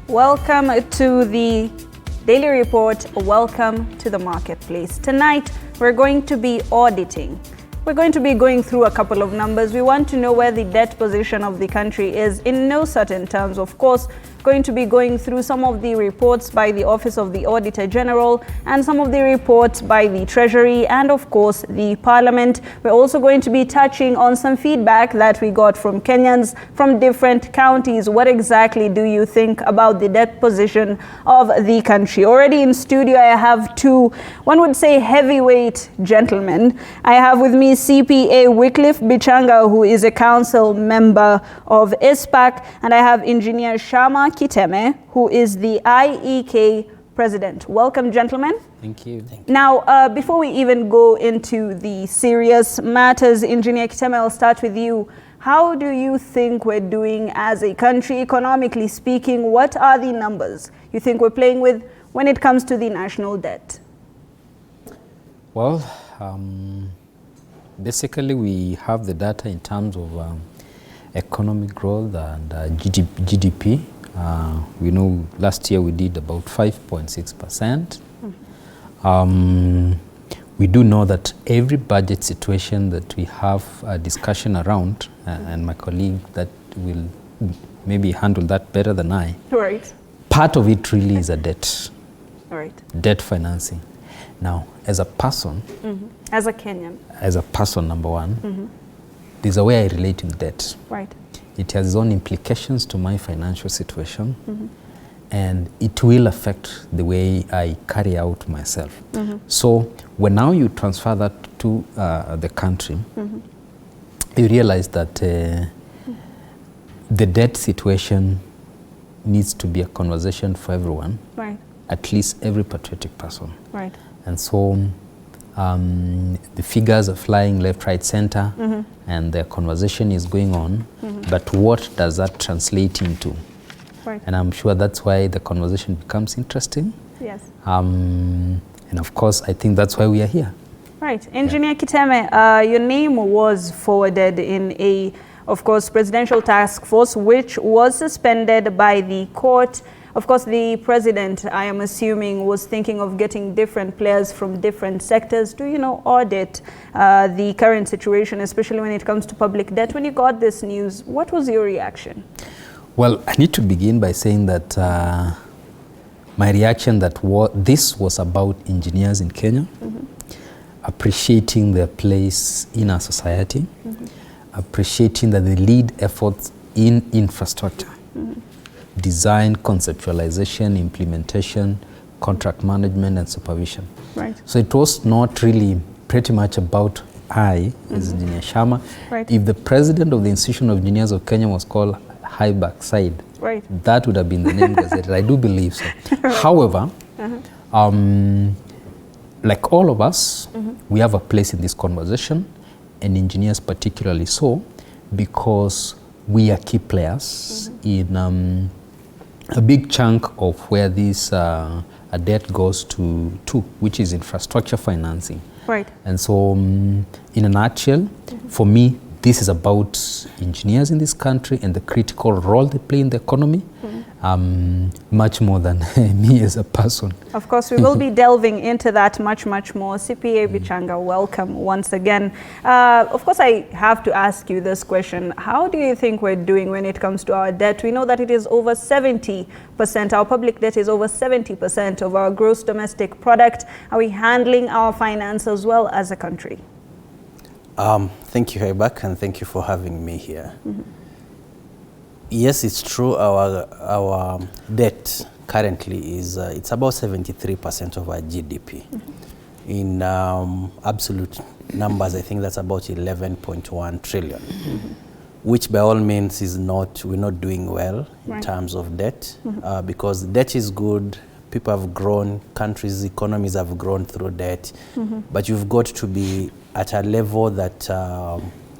Welcome to the Daily Report. Welcome to the marketplace. Tonight, we're going to be auditing. We're going to be going through a couple of numbers. We want to know where the debt position of the country is in no certain terms. Of course, going to be going through some of the reports by the Office of the Auditor General and some of the reports by the Treasury and, of course, the Parliament. We're also going to be touching on some feedback that we got from Kenyans from different counties. What exactly do you think about the debt position of the country? Already in studio, I have two, one would say heavyweight gentlemen. I have with me CPA Wycliffe Bichanga, who is a council member of ISPAC, and I have Engineer Shama Kiteme, who is the IEK president. Welcome, gentlemen. Thank you. Now, before we even go into the serious matters, Engineer Kiteme, I'll start with you. How do you think we're doing as a country, economically speaking? What are the numbers you think we're playing with when it comes to the national debt? Well, basically, we have the data in terms of economic growth and GDP. We know last year we did about 5.6%. We do know that every budget situation that we have a discussion around, and my colleague that will maybe handle that better than I. Right. Part of it really is a debt. Right. Debt financing. Now, as a person, as a Kenyan, as a person, number one, there's a way I relate with debt. right? It has its own implications to my financial situation, and it will affect the way I carry out myself. So when now you transfer that to the country, you realize that the debt situation needs to be a conversation for everyone, Right. at least every patriotic person. Right. And so the figures are flying left, right, center, and the conversation is going on. But what does that translate into? Right. And I'm sure that's why the conversation becomes interesting. Yes. And of course, I think that's why we are here. Right. Engineer Kiteme, your name was forwarded in a, of course, presidential task force, which was suspended by the court. Of course, the president, I am assuming, was thinking of getting different players from different sectors to, audit the current situation, especially when it comes to public debt. When you got this news, what was your reaction? Well, I need to begin by saying that my reaction that this was about engineers in Kenya, appreciating their place in our society, appreciating that they lead efforts in infrastructure. Design, conceptualization, implementation, contract management, and supervision. Right. So it was not really pretty much about I, as Engineer Shama. Right. If the president of the Institution of Engineers of Kenya was called High Backside, Right. that would have been the name gazetted. I do believe so. Right. However, like all of us, we have a place in this conversation, and engineers particularly so, because we are key players in a big chunk of where this debt goes to, which is infrastructure financing. Right. And so, in a nutshell, for me, this is about engineers in this country and the critical role they play in the economy, much more than me as a person. Of course, we will be delving into that much more. CPA Bichanga, welcome once again. Of course, I have to ask you this question. How do you think we're doing when it comes to our debt? We know that it is over 70%. Our public debt is over 70% of our gross domestic product. Are we handling our finances well as a country? Thank you, Haibak, and thank you for having me here. Yes, it's true. Our debt currently is it's about 73% of our GDP. In absolute numbers, I think that's about 11.1 trillion, which by all means is we're not doing well in terms of debt, because debt is good. People have grown, countries' economies have grown through debt, but you've got to be at a level that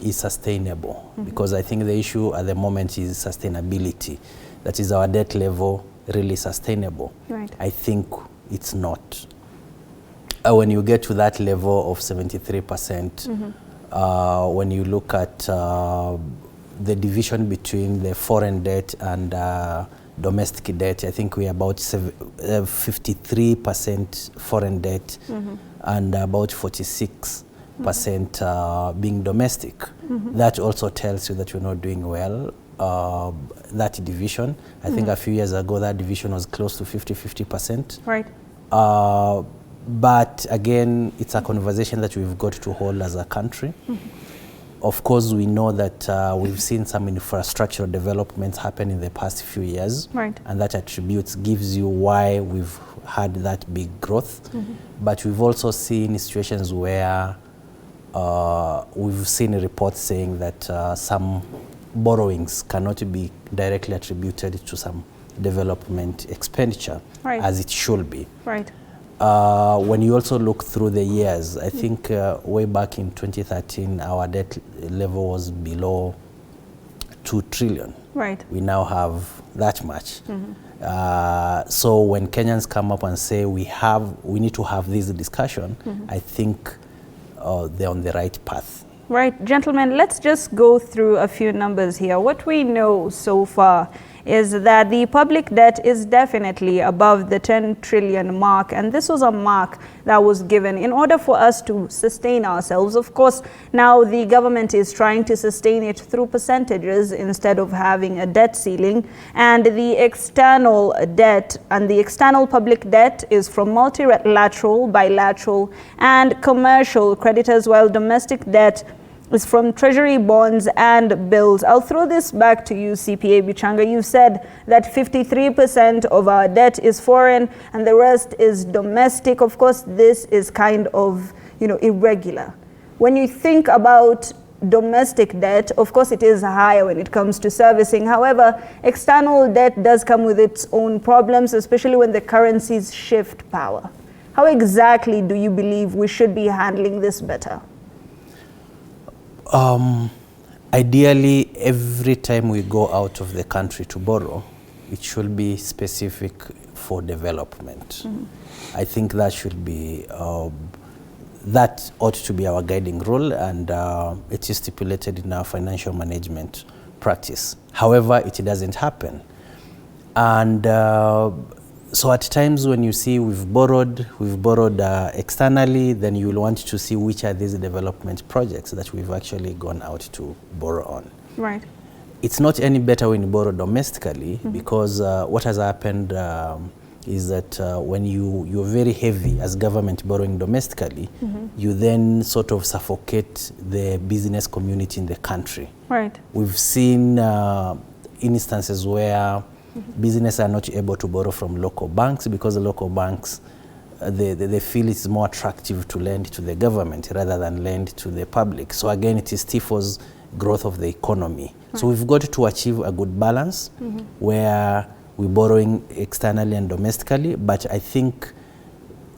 is sustainable, because I think the issue at the moment is sustainability. That is, our debt level really sustainable? Right. I think it's not. When you get to that level of 73%, when you look at the division between the foreign debt and domestic debt. I think we're about 53% foreign debt and about 46% being domestic. That also tells you that you're not doing well. That division, I think a few years ago, that division was close to 50%. Right. But again, it's a conversation that we've got to hold as a country. Of course, we know that we've seen some infrastructural developments happen in the past few years. Right. And that gives you why we've had that big growth. But we've also seen situations where we've seen reports saying that some borrowings cannot be directly attributed to some development expenditure, right, as it should be. Right. When you also look through the years, I think way back in 2013, our debt level was below 2 trillion. Right. We now have that much. So when Kenyans come up and say we need to have this discussion, I think they're on the right path. Right. Gentlemen, let's just go through a few numbers here. What we know so far is that the public debt is definitely above the 10 trillion mark, and this was a mark that was given in order for us to sustain ourselves. Of course, now the government is trying to sustain it through percentages instead of having a debt ceiling, and the external debt and the external public debt is from multilateral, bilateral and commercial creditors, while domestic debt is from treasury bonds and bills. I'll throw this back to you, CPA Bichanga. You said that 53% of our debt is foreign and the rest is domestic. Of course, this is kind of, irregular. When you think about domestic debt, of course, it is higher when it comes to servicing. However, external debt does come with its own problems, especially when the currencies shift power. How exactly do you believe we should be handling this better? Ideally, every time we go out of the country to borrow, it should be specific for development. I think that should be, that ought to be our guiding rule, and it is stipulated in our financial management practice. However, it doesn't happen. And so at times when you see we've borrowed externally, then you will want to see which are these development projects that we've actually gone out to borrow on. Right. It's not any better when you borrow domestically, because what has happened is that when you're very heavy as government borrowing domestically, you then sort of suffocate the business community in the country. Right. We've seen instances where businesses are not able to borrow from local banks because the local banks, they feel it's more attractive to lend to the government rather than lend to the public. So again, it stifles growth of the economy. Right. So we've got to achieve a good balance where we're borrowing externally and domestically, but I think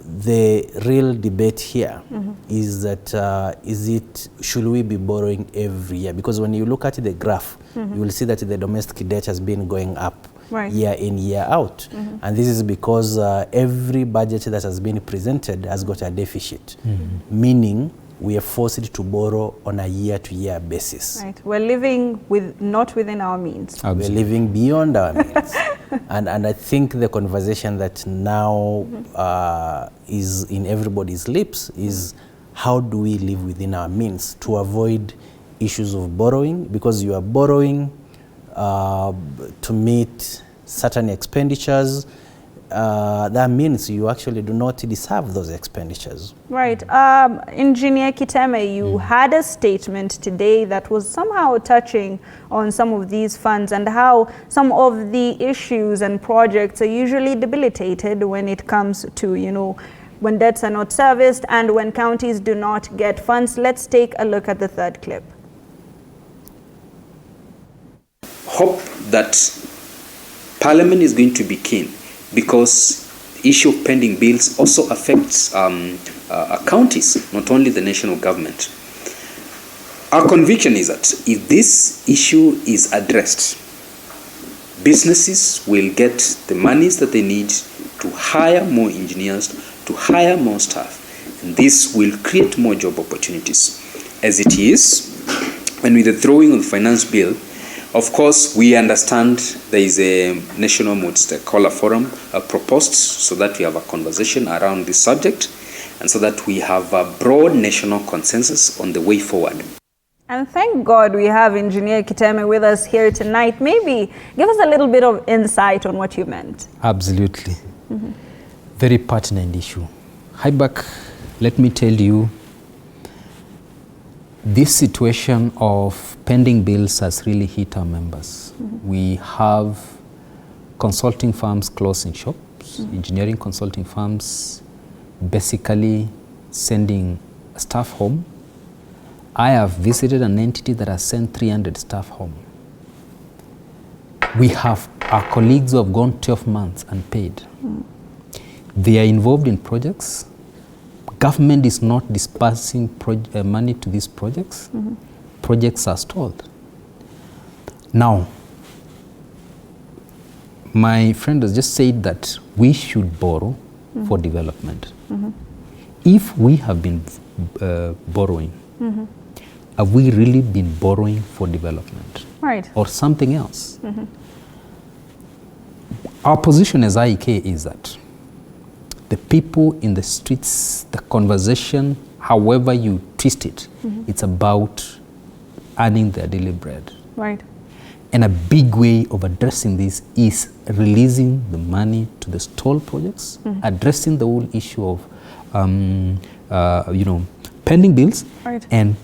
the real debate here is that should we be borrowing every year? Because when you look at the graph, you will see that the domestic debt has been going up. Right. Year in, year out. And this is because every budget that has been presented has got a deficit, meaning we are forced to borrow on a year-to-year basis. Right. We're living not within our means. Absolutely. We're living beyond our means. And I think the conversation that now is in everybody's lips is how do we live within our means to avoid issues of borrowing, because you are borrowing to meet certain expenditures. That means you actually do not deserve those expenditures. Right. Engineer Kiteme, you had a statement today that was somehow touching on some of these funds and how some of the issues and projects are usually debilitated when it comes to, when debts are not serviced and when counties do not get funds. Let's take a look at the third clip. Hope that Parliament is going to be keen, because the issue of pending bills also affects counties, not only the national government. Our conviction is that if this issue is addressed, businesses will get the monies that they need to hire more engineers, to hire more staff, and this will create more job opportunities. As it is, and with the throwing of the finance bill, Of course, we understand there is a national multi-stakeholder forum proposed so that we have a conversation around this subject and so that we have a broad national consensus on the way forward. And thank God we have Engineer Kiteme with us here tonight. Maybe give us a little bit of insight on what you meant. Absolutely. Very pertinent issue. Highback, let me tell you, this situation of pending bills has really hit our members. We have consulting firms closing shops, engineering consulting firms basically sending staff home. I have visited an entity that has sent 300 staff home. We have our colleagues who have gone 12 months unpaid. They are involved in projects. Government is not dispersing money to these projects. Projects are stalled. Now, my friend has just said that we should borrow for development. If we have been borrowing, have we really been borrowing for development? Right. Or something else? Our position as IEK is that the people in the streets, the conversation, however you twist it, it's about earning their daily bread. Right. And a big way of addressing this is releasing the money to the stalled projects, addressing the whole issue of pending bills, Right. and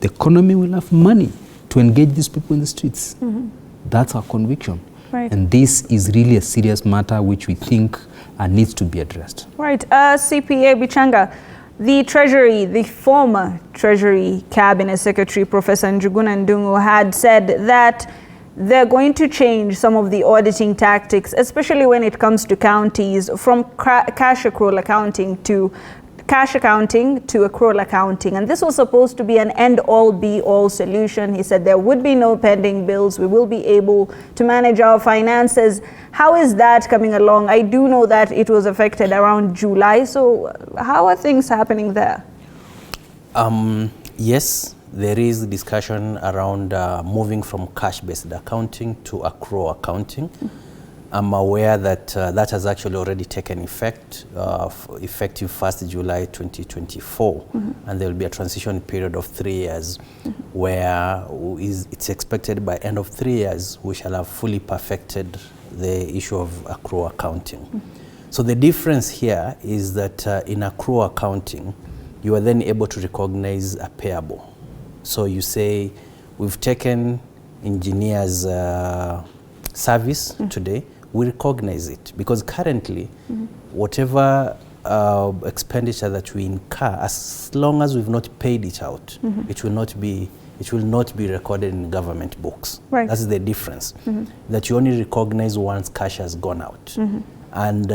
the economy will have money to engage these people in the streets. That's our conviction. Right. And this is really a serious matter which we think needs to be addressed. Right. CPA Bichanga, the Treasury, the former Treasury Cabinet Secretary, Professor Njuguna Ndungu, had said that they're going to change some of the auditing tactics, especially when it comes to counties, from cash accrual accounting to accrual accounting. And this was supposed to be an end-all, be-all solution. He said there would be no pending bills. We will be able to manage our finances. How is that coming along? I do know that it was affected around July. So how are things happening there? Yes, there is discussion around moving from cash-based accounting to accrual accounting. I'm aware that that has actually already taken effect, effective 1st July 2024, and there will be a transition period of 3 years where it's expected by end of 3 years we shall have fully perfected the issue of accrual accounting. So the difference here is that in accrual accounting, you are then able to recognize a payable. So you say, we've taken engineers' service today, we recognize it, because currently whatever expenditure that we incur, as long as we've not paid it out, it will not be recorded in government books. Right. That's the difference, that you only recognize once cash has gone out. And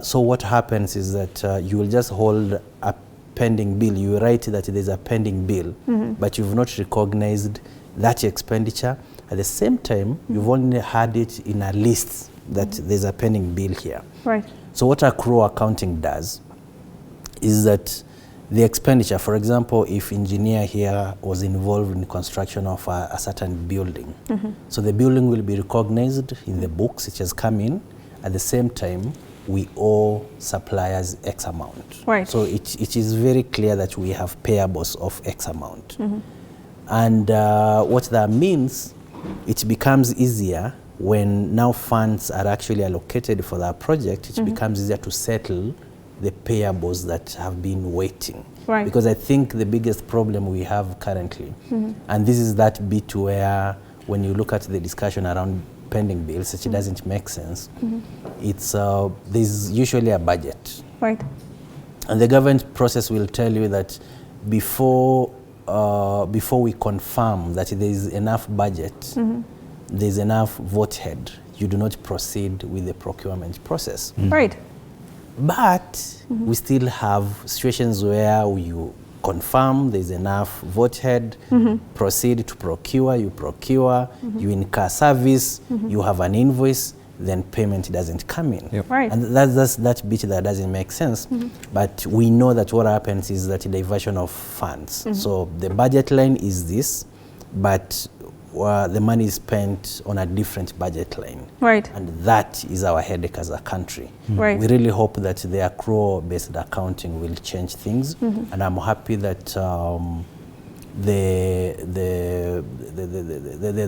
so what happens is that you will just hold a pending bill. You write that there's a pending bill, but you've not recognized that expenditure. At the same time, you've only had it in a list that there's a pending bill here. Right. So what accrual accounting does is that the expenditure, for example, if engineer here was involved in construction of a certain building, so the building will be recognized in the books, it has come in. At the same time, we owe suppliers X amount. Right. So it is very clear that we have payables of X amount. And what that means, it becomes easier when now funds are actually allocated for that project, it becomes easier to settle the payables that have been waiting. Right. Because I think the biggest problem we have currently, and this is that bit where when you look at the discussion around pending bills, it doesn't make sense. It's there's usually a budget. Right. And the government process will tell you that before we confirm that there is enough budget, there's enough vote head, you do not proceed with the procurement process. Right. But we still have situations where you confirm there's enough vote head, proceed to procure, you incur service, you have an invoice, then payment doesn't come in. Yep. Right. And that's that bit that doesn't make sense. But we know that what happens is that diversion of funds. So the budget line is this, but the money is spent on a different budget line. Right. And that is our headache as a country. Right. We really hope that the accrual-based accounting will change things, and I'm happy that the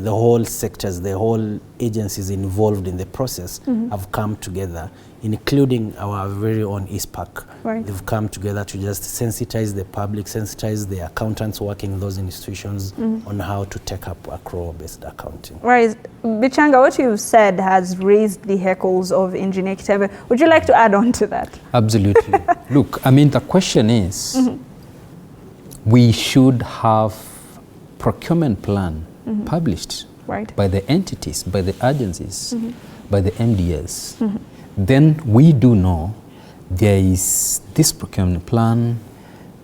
whole sectors, the whole agencies involved in the process have come together, including our very own ISPAC. Right. They've come together to just sensitize the public, sensitize the accountants working in those institutions on how to take up accrual-based accounting. Right. Bichanga, what you've said has raised the heckles of Engineer Kitebe. Would you like to add on to that? Absolutely. Look, I mean, the question is, we should have procurement plan published by the entities, by the agencies, by the MDS. Then we do know there is this procurement plan,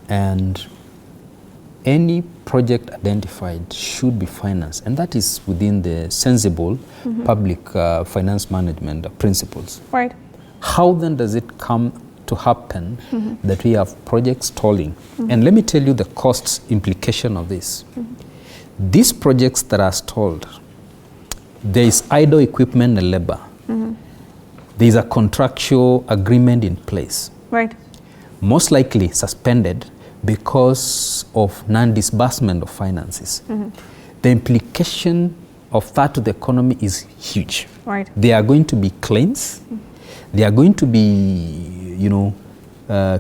and any project identified should be financed, and that is within the sensible public finance management principles. Right. How then does it come to happen that we have projects stalling? And let me tell you the cost implication of this. These projects that are stalled, there is idle equipment and labor. There is a contractual agreement in place. Right. Most likely suspended because of non-disbursement of finances. The implication of that to the economy is huge. Right. There are going to be claims. There are going to be,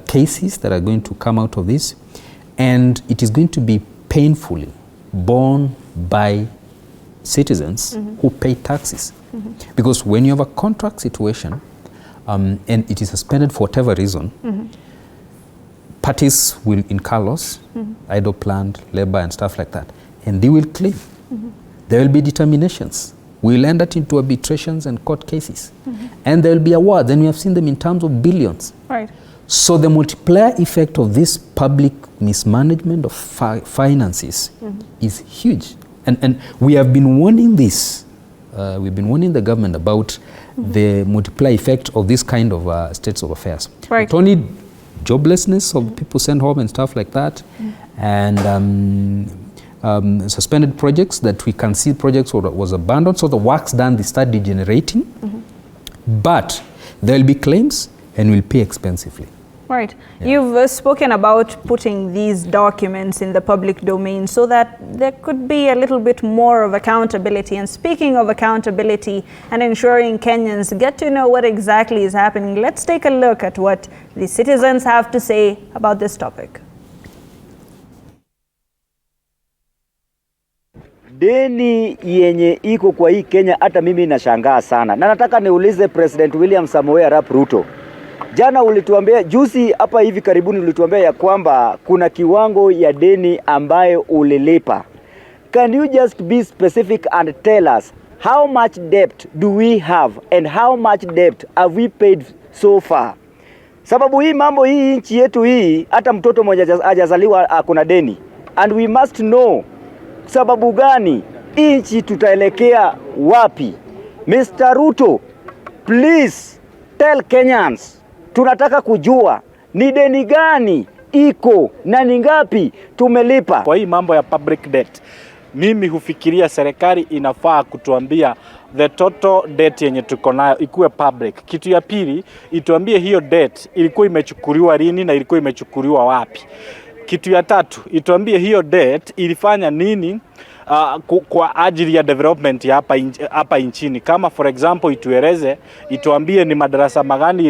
cases that are going to come out of this, and it is going to be painfully borne by citizens who pay taxes. Because when you have a contract situation and it is suspended for whatever reason, parties will incur loss, idle plant, labor and stuff like that, and they will claim. There will be determinations. We will end up into arbitrations and court cases. And there will be awards, and we have seen them in terms of billions. Right. So the multiplier effect of this public mismanagement of finances is huge. And we have been warning this. We've been warning the government about the multiplier effect of this kind of states of affairs. Right. Not only joblessness of people sent home and stuff like that, and suspended projects that we can see projects was abandoned, so the work's done, they start degenerating. But there will be claims and we'll pay expensively. Right. Yeah. You've spoken about putting these documents in the public domain so that there could be a little bit more of accountability. And speaking of accountability and ensuring Kenyans get to know what exactly is happening, let's take a look at what the citizens have to say about this topic. Deni yenye iko kwa hii Kenya hata mimi nashangaa sana. Na nataka niulize President William Samoei Arap Ruto. Jana ulituambia, juzi hapa hivi karibuni ulituambia ya kwamba kuna kiwango ya deni ambayo ulilipa. Can you just be specific and tell us how much debt do we have and how much debt have we paid so far? Sababu hii mambo hii nchi yetu hii hata mtoto mmoja hajazaliwa akona deni. And we must know sababu gani nchi tutaelekea wapi? Mr. Ruto, please tell Kenyans. Tunataka kujua ni deni gani iko na ni ngapi tumelipa. Kwa hii mambo ya public debt, mimi hufikiria serikali inafaa kutuambia the total debt yenye tuko nayo ikuwe public. Kitu ya pili, ituambie hiyo debt ilikuwa imechukuliwa lini na ilikuwa imechukuliwa wapi. Kitu ya tatu, ituambie hiyo debt ilifanya nini kwa ajili ya development ya hapa nchini. Kama for example itueleze, ituambie ni madarasa magani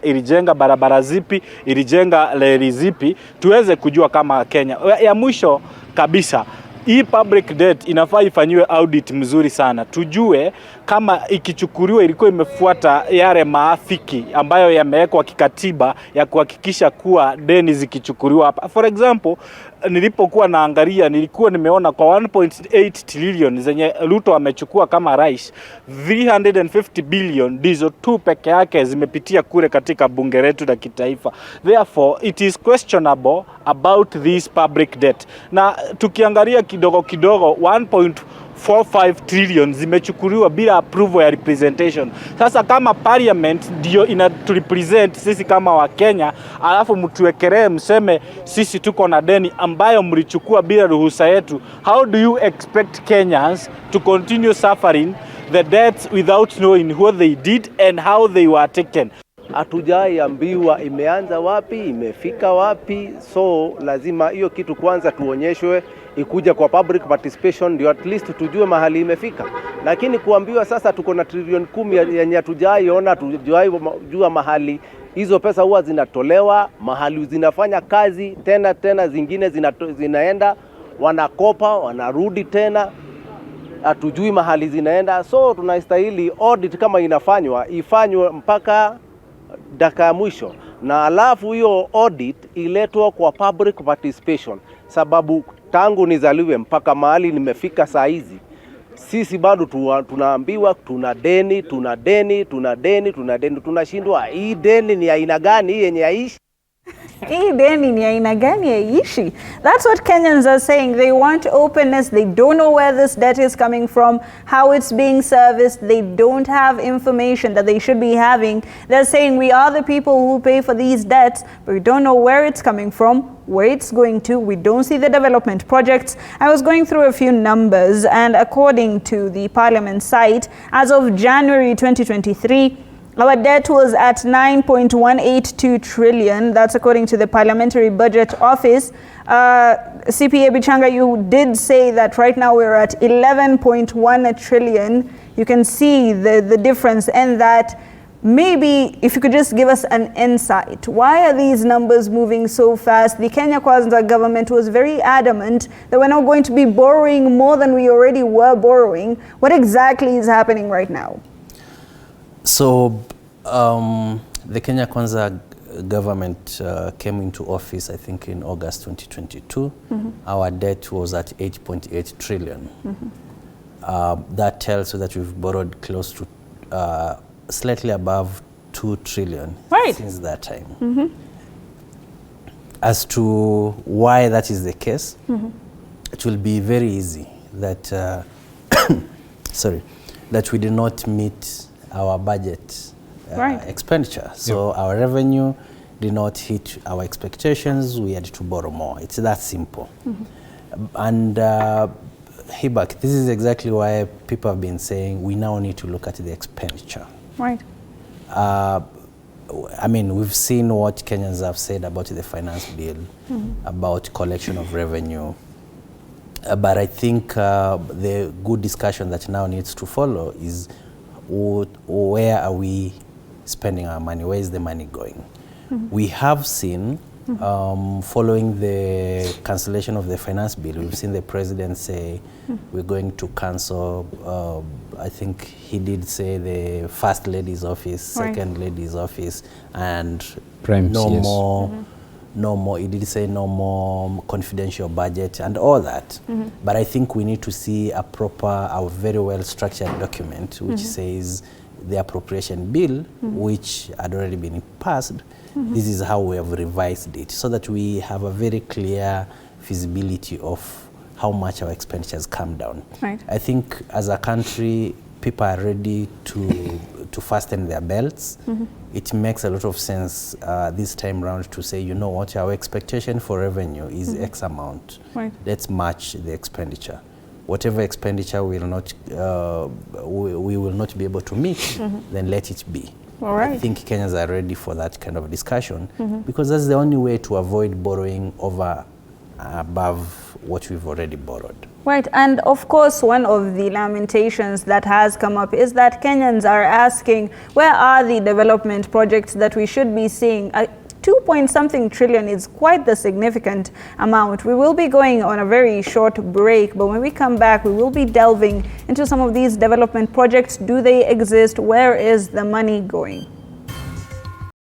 ilijenga barabara zipi, ilijenga reli zipi, tuweze kujua kama Kenya. Ya mwisho kabisa, hii public debt inafaa ifanywe audit mzuri sana. Tujue kama ikichukuliwa ilikuwa imefuata yale maafiki ambayo yamewekwa kikatiba ya kuhakikisha kuwa deni zikichukuliwa hapa. For example, nilipokuwa naangalia nilikuwa nimeona kwa 1.8 trillion zenye Ruto amechukua kama rais, 350 billion ndizo tu peke yake zimepitia kule katika bunge letu la kitaifa. Therefore, it is questionable about this public debt. Na tukiangalia kidogo 1.4 4-5 trillion zimechukuliwa bila approval ya representation. Sasa kama parliament ndio inaturepresent sisi kama wa Kenya, alafu mtuwekelee mseme sisi tuko na deni ambayo mlichukua bila ruhusa yetu, how do you expect Kenyans to continue suffering the debts without knowing what they did and how they were taken? Hatujaiambiwa imeanza wapi, imefika wapi, so lazima hiyo kitu kwanza tuonyeshwe, ikuja kwa public participation ndio at least tujue mahali imefika. Lakini kuambiwa sasa tuko na trilioni 10 yenye hatujaiona, hatujua mahali hizo pesa huwa zinatolewa, mahali zinafanya kazi, tena zingine zinaenda, wanakopa, wanarudi tena, hatujui mahali zinaenda. So tunastahili audit kama ifanywe mpaka dakika ya mwisho, na alafu hiyo audit iletwa kwa public participation, sababu tangu nizaliwe mpaka mahali nimefika saa hizi, sisi bado tunaambiwa tuna deni, tunashindwa hii deni ni aina gani yenye haishi. Hii deni ni aina gani haishi? That's what Kenyans are saying. They want openness. They don't know where this debt is coming from, how it's being serviced. They don't have information that they should be having. They're saying we are the people who pay for these debts, but we don't know where it's coming from, where it's going to. We don't see the development projects. I was going through a few numbers, and according to the Parliament site, as of January 2023, our debt was at 9.182 trillion. That's according to the Parliamentary Budget Office. CPA Bichanga, you did say that right now we're at 11.1 trillion. You can see the difference, and that maybe if you could just give us an insight. Why are these numbers moving so fast? The Kenya Kwanza government was very adamant that we're not going to be borrowing more than we already were borrowing. What exactly is happening right now? So the Kenya Kwanza government came into office, I think, in August 2022. Our debt was at 8.8 trillion. That tells you that we've borrowed close to slightly above 2 trillion since that time. As to why that is the case, it will be very easy that that we did not meet our budget expenditure. So our revenue did not hit our expectations. We had to borrow more. It's that simple. And Hibak, this is exactly why people have been saying we now need to look at the expenditure. Right. I mean, we've seen what Kenyans have said about the finance bill, about collection of revenue. But I think the good discussion that now needs to follow is where are we spending our money? Where is the money going? We have seen, following the cancellation of the finance bill, we've seen the president say we're going to cancel, I think he did say the first lady's office, second lady's office, and no more, he did say no more confidential budget and all that. But I think we need to see a very well structured document which says the appropriation bill, which had already been passed, this is how we have revised it, so that we have a very clear feasibility of how much our expenditures come down. I think as a country, people are ready to fasten their belts. It makes a lot of sense this time round to say, you know what, our expectation for revenue is X amount. Let's match the expenditure. Whatever expenditure we will not be able to meet, then let it be. I think Kenyans are ready for that kind of discussion, because that's the only way to avoid borrowing over above what we've already borrowed. Right, and of course one of the lamentations that has come up is that Kenyans are asking, where are the development projects that we should be seeing? 2-point-something trillion is quite the significant amount. We will be going on a very short break, but when we come back, we will be delving into some of these development projects. Do they exist? Where is the money going?